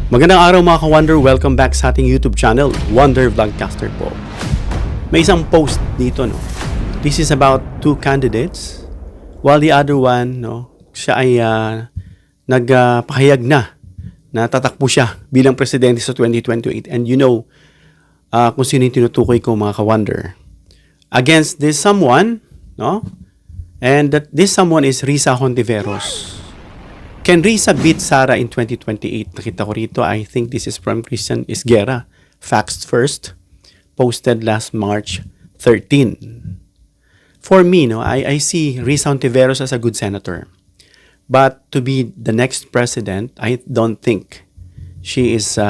Magandang araw mga ka-Wonder, welcome back sa ating YouTube channel, Wonder Vlogcaster po. May isang post dito, no. This is about two candidates, while the other one, no, siya ay nagpahayag na tatakbo siya bilang presidente sa 2028. And you know, kung sino yung tinutukoy ko mga ka-Wonder. Against this someone, no, and this someone is Risa Hontiveros. Can Risa beat Sara in 2028? Nakita ko rito. I think this is from Christian Isguera. Facts First. Posted last March 13. For me, no, I see Risa Hontiveros as a good senator. But to be the next president, I don't think she is,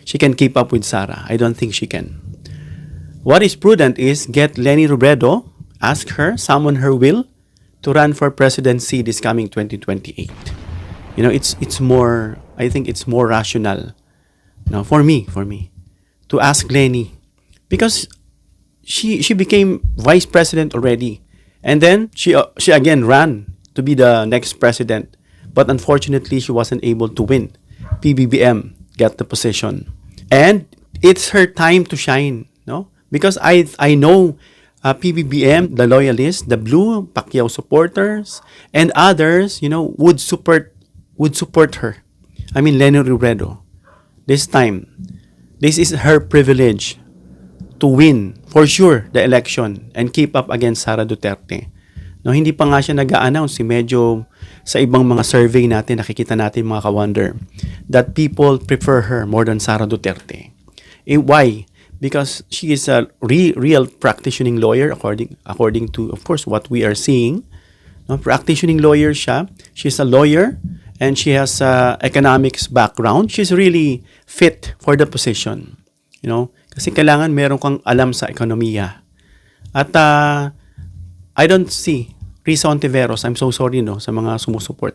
she can keep up with Sara. I don't think she can. What is prudent is get Leni Robredo, ask her, summon her will, to run for presidency this coming 2028. You know, it's more, I think it's more rational, no, for me, to ask Leni, because she became vice president already, and then she again ran to be the next president, but unfortunately she wasn't able to win. PBBM got the position, and it's her time to shine, no, because I know. PBBM, the loyalists, the Blue, Pacquiao supporters, and others, you know, would support her. I mean, Leni Robredo. This time, this is her privilege to win, for sure, the election and keep up against Sara Duterte. No, hindi pa nga siya nag-a-announce. Medyo sa ibang mga survey natin, nakikita natin mga ka-Wonder, that people prefer her more than Sara Duterte. Why? Because she is a real practicing lawyer according to, of course, what we are seeing. No, practicing lawyer siya. She's a lawyer and she has a economics background. She's really fit for the position. You know, kasi kailangan meron kang alam sa ekonomiya. At I don't see Risa Hontiveros, I'm so sorry, no, sa mga sumusuport.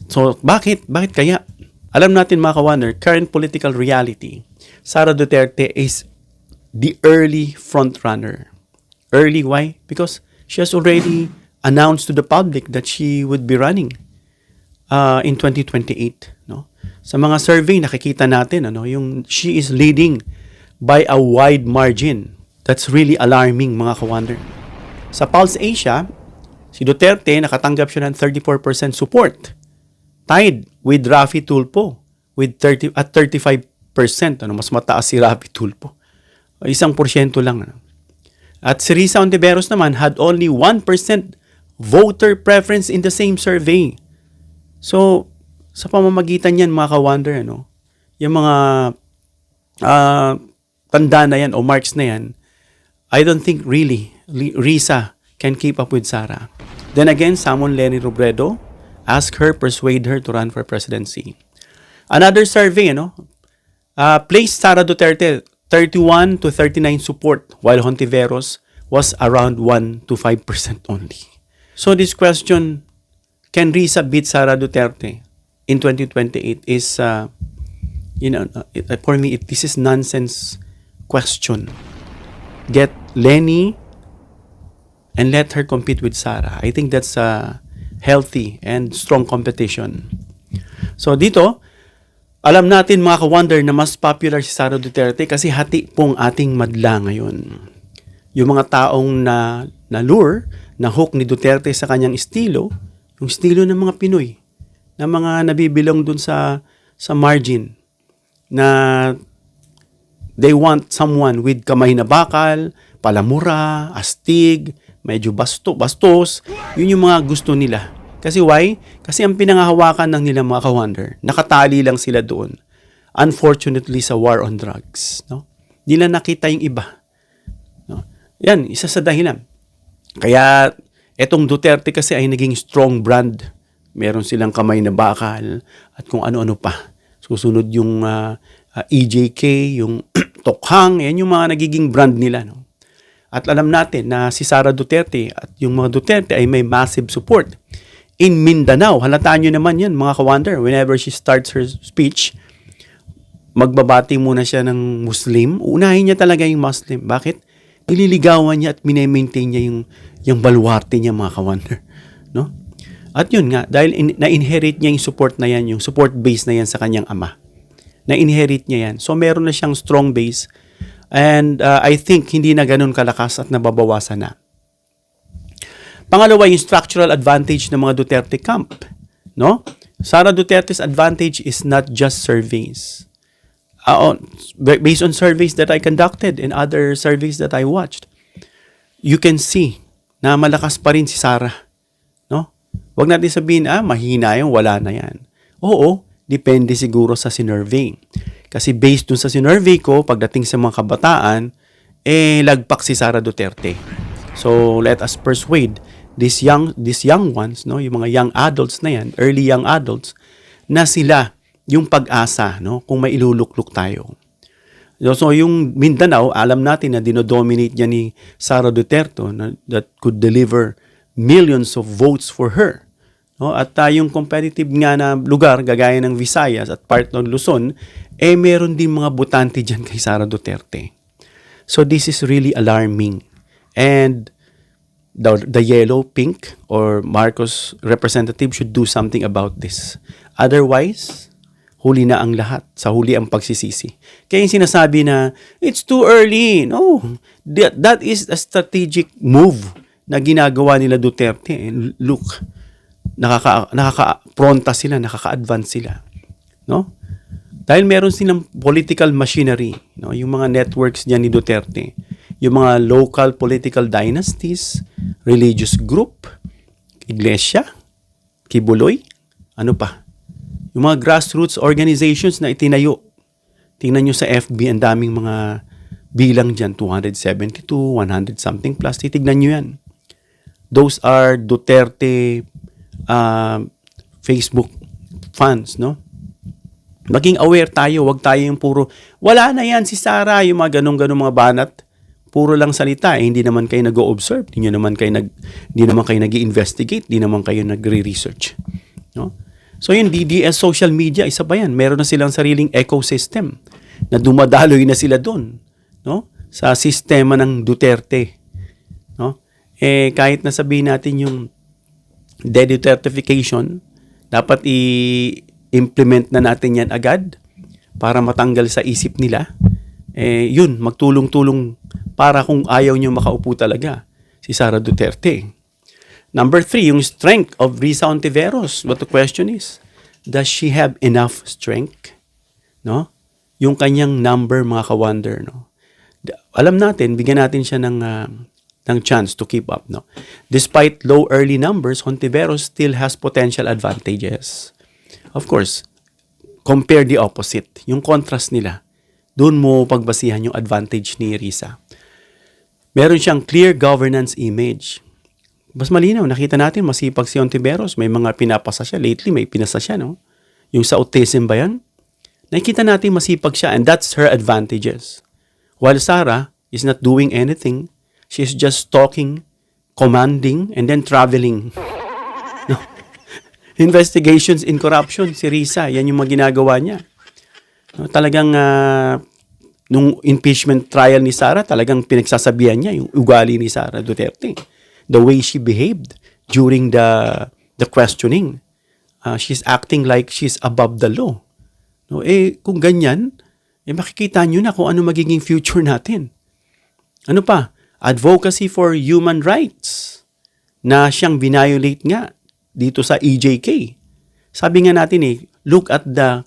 So, bakit kaya? Alam natin mga ka-Wonder, current political reality, Sara Duterte is the early front runner. Early, why? Because she has already announced to the public that she would be running in 2028. No? Sa mga survey, nakikita natin, yung she is leading by a wide margin. That's really alarming, mga ka-Wonder. Sa Pulse Asia, si Duterte, nakatanggap siya ng 34% support. Tied with Raffy Tulfo with 35%. Mas mataas si Raffy Tulfo. 1% lang. At si Risa Hontiveros naman had only 1% voter preference in the same survey. So, sa pamamagitan yan, mga ka-Wonder, yung mga tanda na yan o marks na yan, I don't think really Risa can keep up with Sara. Then again, summon Leni Robredo, ask her, persuade her to run for presidency. Another survey, placed Sara Duterte 31 to 39 support, while Hontiveros was around 1 to 5% only. So this question, can Risa beat Sara Duterte in 2028 is, for me, this is nonsense question. Get Leni and let her compete with Sara. I think that's a healthy and strong competition. So dito, alam natin mga ka-Wonder na mas popular si Sara Duterte kasi hati pong ating madla ngayon. Yung mga taong na-lure, na-hook ni Duterte sa kanyang estilo, yung estilo ng mga Pinoy, na mga nabibilong dun sa margin, na they want someone with kamay na bakal, palamura, astig, medyo bastos, yun yung mga gusto nila. Kasi why? Kasi ang pinangahawakan ng nila mga ka-Wonder, nakatali lang sila doon. Unfortunately sa war on drugs. No? Di na nakita yung iba. No? Yan, isa sa dahilan. Kaya etong Duterte kasi ay naging strong brand. Meron silang kamay na bakal at kung ano-ano pa. Susunod yung EJK, yung Tokhang, yan yung mga nagiging brand nila. No? At alam natin na si Sara Duterte at yung mga Duterte ay may massive support. In Mindanao, halataan nyo naman yan, mga ka-Wonder. Whenever she starts her speech, magbabati muna siya ng Muslim. Unahin niya talaga yung Muslim. Bakit? Nililigawan niya at minemaintain niya yung baluarte niya, mga ka-Wonder. No? At yun nga, dahil na-inherit niya yung support na yan, yung support base na yan sa kanyang ama. Na-inherit niya yan. So, meron na siyang strong base. And I think hindi na ganun kalakas at nababawasan na. Pangalawa, yung structural advantage ng mga Duterte camp. No? Sara Duterte's advantage is not just surveys. Based on surveys that I conducted and other surveys that I watched, you can see na malakas pa rin si Sara. No? Huwag natin sabihin, mahina yung wala na yan. Oo, depende siguro sa sinurvey. Kasi based dun sa sinurvey ko, pagdating sa mga kabataan, lagpak si Sara Duterte. So, let us persuade these young ones, no, yung mga young adults na yan, early young adults, na sila yung pag-asa, no, kung may ilulukluk tayo. So, yung Mindanao, alam natin na dinodominate niya ni Sara Duterte, na, that could deliver millions of votes for her. No? At yung competitive nga na lugar, gagaya ng Visayas at part ng Luzon, meron din mga botante dyan kay Sara Duterte. So, this is really alarming. And the yellow, pink, or Marcos representative should do something about this. Otherwise, huli na ang lahat. Sa huli ang pagsisisi. Kaya yung sinasabi na, it's too early. No, that is a strategic move na ginagawa nila Duterte. And look, nakaka-pronta sila, nakaka-advance sila. No? Dahil meron silang political machinery, no? Yung mga networks niya ni Duterte, yung mga local political dynasties, religious group, iglesia, kibuloy, ano pa? Yung mga grassroots organizations na itinayo. Tingnan nyo sa FB, ang daming mga bilang dyan, 272, 100 something plus, titignan nyo yan. Those are Duterte Facebook fans, no? Maging aware tayo, wag tayo yung puro, wala na yan si Sara, yung mga ganong-ganong mga banat, puro lang salita, hindi naman kayo nag-o-observe, hindi naman kayo nag-i-investigate, hindi naman kayo nagre-research. No? So yung DDS social media, isa ba yan? Meron na silang sariling ecosystem na dumadaloy na sila doon, no? Sa sistema ng Duterte. No? Kahit nasabihin natin yung de-Dutertification, dapat i-implement na natin yan agad para matanggal sa isip nila. Yun, magtulong-tulong para kung ayaw nyo makaupo talaga si Sara Duterte. Number 3, yung strength of Risa Hontiveros. But the question is, does she have enough strength? No? Yung kanyang number, mga ka-wonder, no? Alam natin, bigyan natin siya ng chance to keep up, no? Despite low early numbers, Hontiveros still has potential advantages. Of course, compare the opposite. Yung contrast nila, doon mo pagbasihan yung advantage ni Risa. Meron siyang clear governance image. Mas malinaw, nakita natin, masipag si Hontiveros. May mga pinapasa siya. Lately, may pinasa siya, no? Yung sa autism ba yan? Nakita natin masipag siya, and that's her advantages. While Sara is not doing anything, she's just talking, commanding, and then traveling. No? Investigations in corruption, si Risa, yan yung mga ginagawa niya. No, talagang nung impeachment trial ni Sara, talagang pinagsasabihan niya yung ugali ni Sara Duterte. The way she behaved during the questioning. She's acting like she's above the law. No, kung ganyan, makikita nyo na kung ano magiging future natin. Ano pa? Advocacy for human rights na siyang violate nga dito sa EJK. Sabi nga natin look at the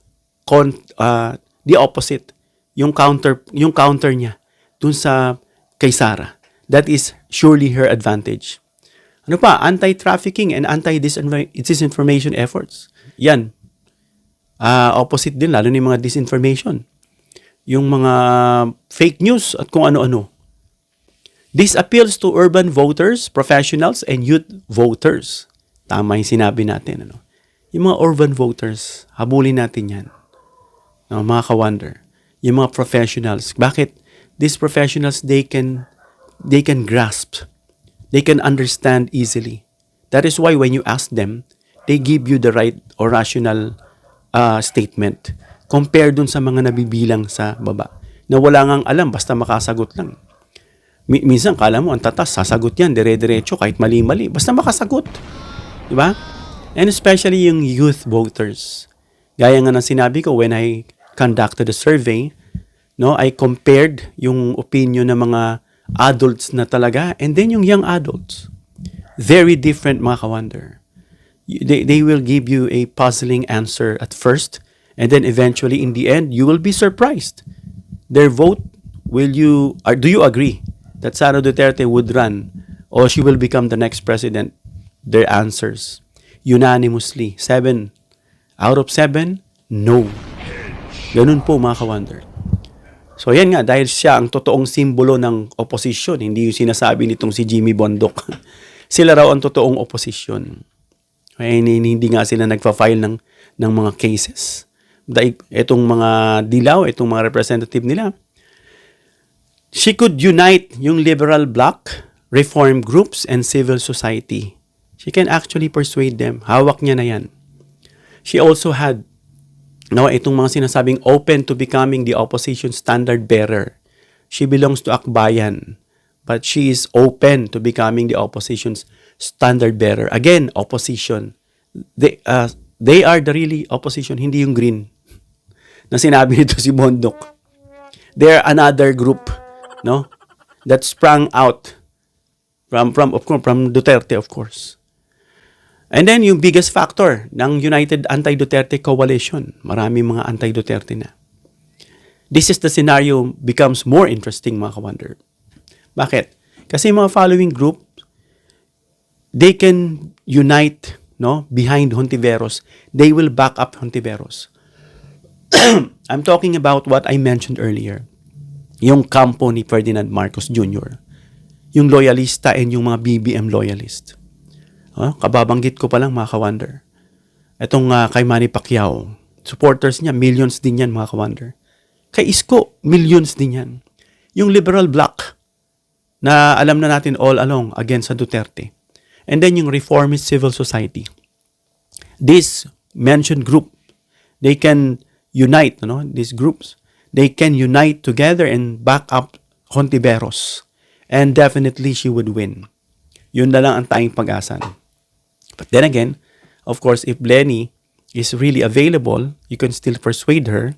opposite, yung counter niya dun sa kay Sara. That is surely her advantage. Ano pa? Anti-trafficking and anti-disinformation efforts. Yan. Opposite din, lalo na yung mga disinformation. Yung mga fake news at kung ano-ano. This appeals to urban voters, professionals, and youth voters. Tama yung sinabi natin. Ano? Yung mga urban voters, habulin natin yan. No, mga ka-wonder. Yung mga professionals. Bakit? These professionals, they can grasp. They can understand easily. That is why when you ask them, they give you the right or rational statement. Compare dun sa mga nabibilang sa baba. Na wala ngang alam, basta makasagot lang. Minsan, kala mo, ang tatas, sasagot yan, dire-diretso, kahit mali-mali. Basta makasagot. Diba? And especially yung youth voters. Gaya nga ng sinabi ko when I conducted a survey, no, I compared yung opinion ng mga adults na talaga and then yung young adults. Very different, mga ka-wonder. They will give you a puzzling answer at first and then eventually in the end, you will be surprised. Their vote, do you agree that Sara Duterte would run or she will become the next president? Their answers, unanimously, 7 out of 7, no. Ganun po, mga ka-wonder. So yan nga, dahil siya ang totoong simbolo ng opposition, hindi yung sinasabi nitong si Jimmy Bondoc. Sila raw ang totoong opposition. Hindi nga sila nagfa-file ng mga cases. Dahil itong mga dilaw, itong mga representative nila, she could unite yung liberal bloc, reform groups, and civil society. She can actually persuade them. Hawak niya na yan. She also had itong mga sinasabing open to becoming the opposition standard bearer. She belongs to Akbayan, but she is open to becoming the opposition's standard bearer. Again, opposition. They are the really opposition, hindi yung green na sinabi nito si Bondoc. They are another group, no, that sprang out from Duterte, of course. And then, yung biggest factor ng United Anti-Duterte Coalition. Marami mga anti-Duterte na. This is the scenario becomes more interesting, mga ka-wonder. Bakit? Kasi mga following group, they can unite behind Hontiveros. They will back up Hontiveros. I'm talking about what I mentioned earlier. Yung kampo ni Ferdinand Marcos Jr. Yung loyalista and yung mga BBM loyalist. Kababanggit ko pa lang, mga ka-wonder. Itong kay Manny Pacquiao, supporters niya, millions din yan, mga ka-wonder. Kay Isko, millions din yan. Yung liberal bloc, na alam na natin all along against sa Duterte. And then yung reformist civil society. This mentioned group, they can unite, these groups, they can unite together and back up Hontiveros. And definitely she would win. Yun na lang ang tayong pag-asa. But then again, of course, if Lenny is really available, you can still persuade her,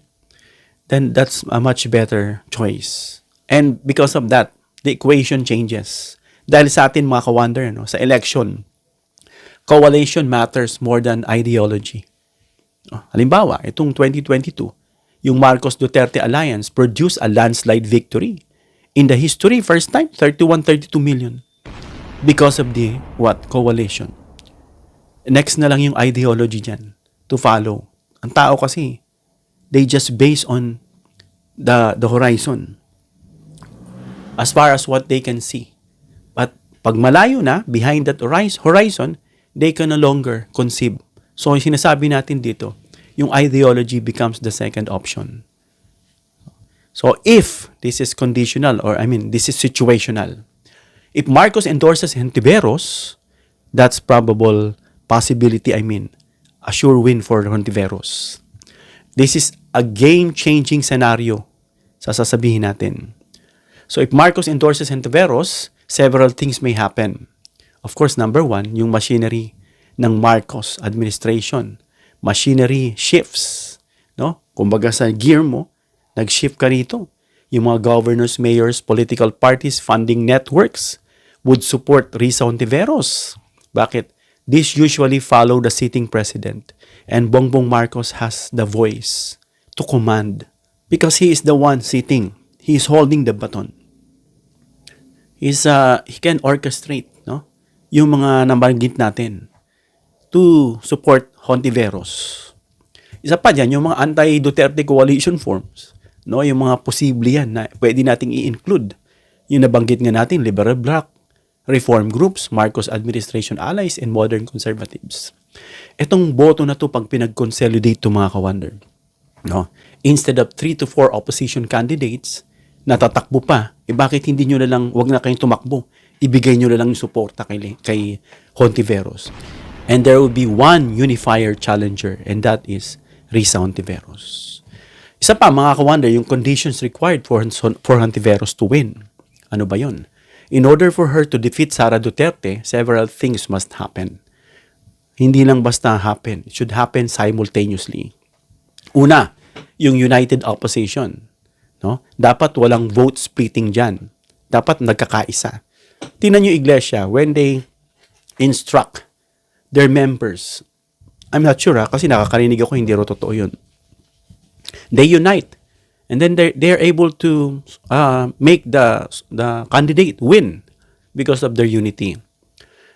then that's a much better choice. And because of that, the equation changes. Dahil sa atin, mga ka-wonder, sa election, coalition matters more than ideology. Halimbawa, itong 2022, yung Marcos Duterte Alliance produced a landslide victory. In the history, first time, 32 million. Because of the, coalition. Next na lang yung ideology dyan to follow. Ang tao kasi, they just base on the horizon. As far as what they can see. But pag malayo na, behind that horizon, they can no longer conceive. So, yung sinasabi natin dito, yung ideology becomes the second option. So, if this is conditional, this is situational, if Marcos endorses Hontiveros, that's probable possibility, a sure win for Hontiveros. This is a game-changing scenario, sasabihin natin. So if Marcos endorses Hontiveros, several things may happen. Of course, number one, yung machinery ng Marcos administration. Machinery shifts. Kumbaga sa gear mo, nag-shift ka rito. Yung mga governors, mayors, political parties, funding networks would support Risa Hontiveros. Bakit? This usually follow the sitting president. And Bongbong Marcos has the voice to command. Because he is the one sitting. He is holding the baton. He can orchestrate, yung mga nabanggit natin to support Hontiveros. Isa pa dyan, yung mga anti-Duterte coalition forms. Yung mga posible yan na pwede nating i-include. Yung nabanggit nga natin, liberal bloc, reform groups, Marcos administration allies, and modern conservatives. Itong boto na to pag pinag-consolidate to, mga ka-wonder. Instead of 3 to 4 opposition candidates, natatakbo pa, bakit hindi nyo na lang, wag na kayong tumakbo, ibigay nyo na lang yung suporta kay Hontiveros. And there will be one unifier challenger, and that is Risa Hontiveros. Isa pa, mga ka-wonder, yung conditions required for Hontiveros to win. Ano ba yun? In order for her to defeat Sara Duterte, several things must happen. Hindi lang basta happen. It should happen simultaneously. Una, yung united opposition. No? Dapat walang vote splitting dyan. Dapat nagkakaisa. Tingnan nyo iglesia, when they instruct their members, I'm not sure kasi nakakarinig ako, hindi ro totoo yun. They unite. And then they're able to make the candidate win because of their unity.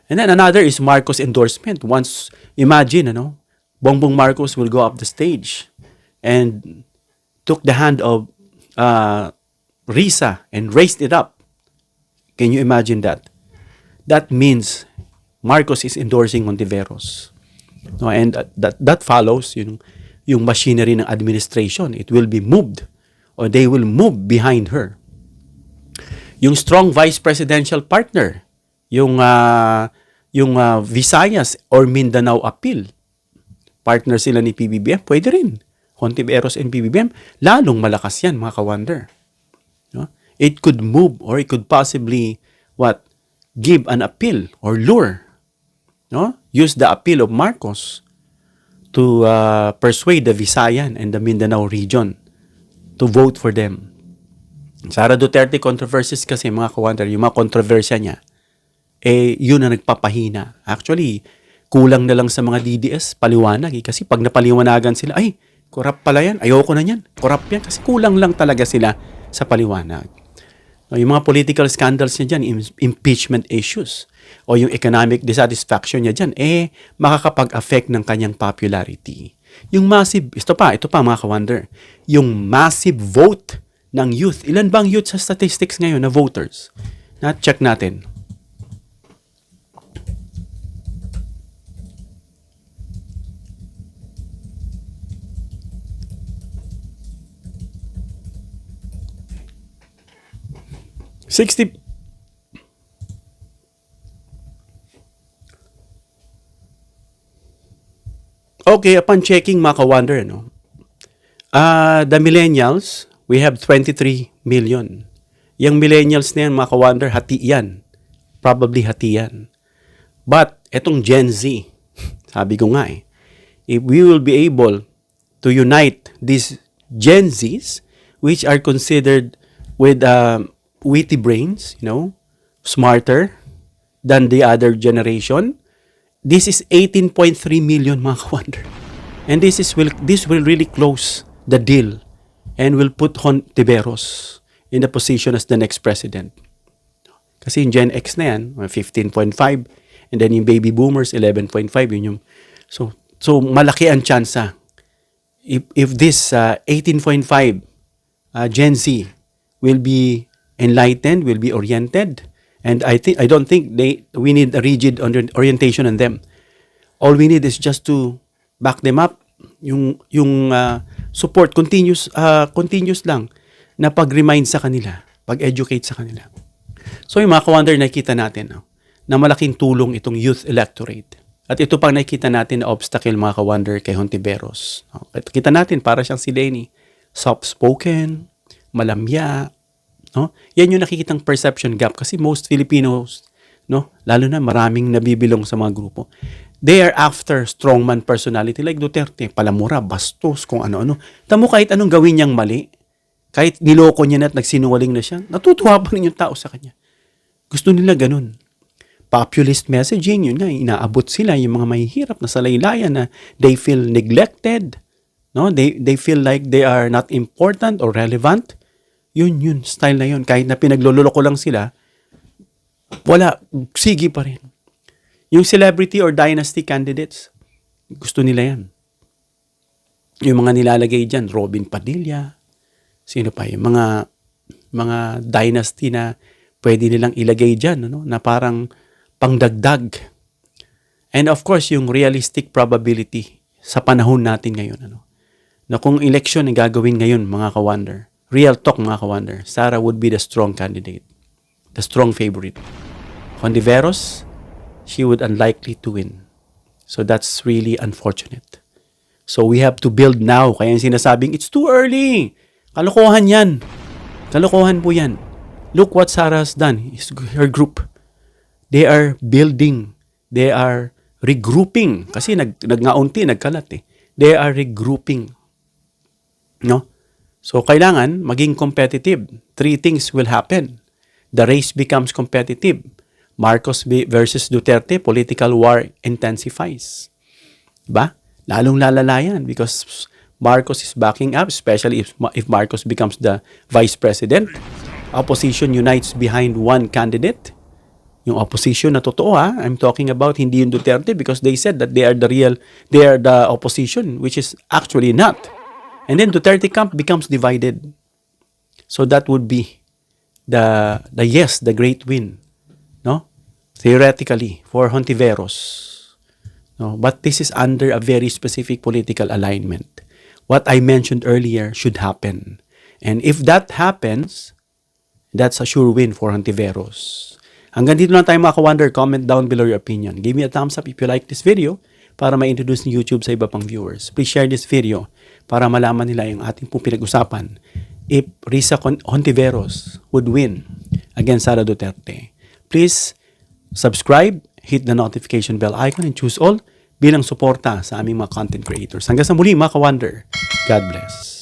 And then another is Marcos endorsement. Once, imagine, Bongbong Marcos will go up the stage and took the hand of Risa and raised it up. Can you imagine that? That means Marcos is endorsing Hontiveros. No, and that follows yung machinery ng administration. It will be moved or they will move behind her. Yung strong vice presidential partner, yung Visayas or Mindanao appeal, partner sila ni PBBM, pwede rin. Hontiveros and PBBM, lalong malakas yan, mga ka-wonder. No? It could move or it could possibly, give an appeal or lure. No? Use the appeal of Marcos to persuade the Visayan and the Mindanao region to vote for them. Sara Duterte controversies kasi, mga ka-wonder, yung mga kontrobersya niya, yun na nagpapahina. Actually, kulang na lang sa mga DDS, paliwanag. Kasi pag napaliwanagan sila, ay, corrupt pala yan, ayoko na yan, corrupt yan. Kasi kulang lang talaga sila sa paliwanag. Yung mga political scandals niya dyan, impeachment issues, o yung economic dissatisfaction niya dyan, makakapag-affect ng kanyang popularity. Yung massive, ito pa mga ka-wonder, yung massive vote ng youth. Ilan bang youth sa statistics ngayon na voters? Check natin. Okay, upon checking, mga ka-wonder, the millennials, we have 23 million. Yung millennials na yan, mga ka-wonder, hati yan. Probably hati yan. But, etong Gen Z, sabi ko nga if we will be able to unite these Gen Zs, which are considered with witty brains, smarter than the other generation, this is 18.3 million, mga ka-wonder. And this will really close the deal and will put Hontiveros in the position as the next president. Kasi yung Gen X na yan, 15.5, and then yung baby boomers, 11.5, yun yung, so malaki ang tsansa. If this 18.5 Gen Z will be enlightened, will be oriented, and I don't think we need a rigid orientation on them. All we need is just to back them up, yung support, continuous lang na pag-remind sa kanila, pag-educate sa kanila. So yung mga ka-wonder, nakita natin na malaking tulong itong youth electorate. At ito pang nakita natin na obstacle, mga ka-wonder, kay Hontiveros. Kita natin, para siyang si Lenny, soft-spoken, malamya, yan yung nakikitang perception gap kasi most Filipinos, lalo na maraming nabibilong sa mga grupo, they are after strongman personality like Duterte, palamura, bastos, kung ano-ano. Tamo kahit anong gawin niyang mali, kahit niloko niya na at nagsinungaling na siya, natutuwa pa rin yung tao sa kanya. Gusto nila ganun. Populist messaging, yun nga, inaabot sila yung mga mahihirap na salaylayan na they feel neglected, they feel like they are not important or relevant. Yun, style na yun. Kahit na pinagloloko lang sila, wala, sige pa rin. Yung celebrity or dynasty candidates, gusto nila yan. Yung mga nilalagay dyan, Robin Padilla, sino pa, yung mga dynasty na pwede nilang ilagay dyan, na parang pangdagdag. And of course, yung realistic probability sa panahon natin ngayon, na kung election ang gagawin ngayon, mga ka-wonder, real talk, mga ka-wonder, Sara would be the strong candidate, the strong favorite. Hontiveros, she would unlikely to win. So that's really unfortunate. So we have to build now. Kaya yung sinasabing, it's too early. Kalokohan yan. Kalokohan po yan. Look what Sara has done, her group. They are building. They are regrouping. Kasi nagkaunti, nagkalat eh. They are regrouping. No? So, kailangan maging competitive. 3 things will happen. The race becomes competitive. Marcos versus Duterte, political war intensifies. Diba? Lalong lalala yan because Marcos is backing up, especially if Marcos becomes the vice president. Opposition unites behind one candidate. Yung opposition na totoo ha, I'm talking about hindi yung Duterte because they said that they are the opposition, which is actually not. And then Duterte camp becomes divided. So that would be the great win, no? Theoretically, for Hontiveros. No? But this is under a very specific political alignment. What I mentioned earlier should happen. And if that happens, that's a sure win for Hontiveros. Hanggang dito lang tayo mga ka-wonder. Comment down below your opinion. Give me a thumbs up if you like this video para ma-introduce ni YouTube sa iba pang viewers. Please share this video para malaman nila yung ating pong pinag-usapan. If Risa Hontiveros would win against Sara Duterte, please subscribe, hit the notification bell icon, and choose all bilang suporta sa aming mga content creators. Hanggang sa muli mga ka-wonder. God bless.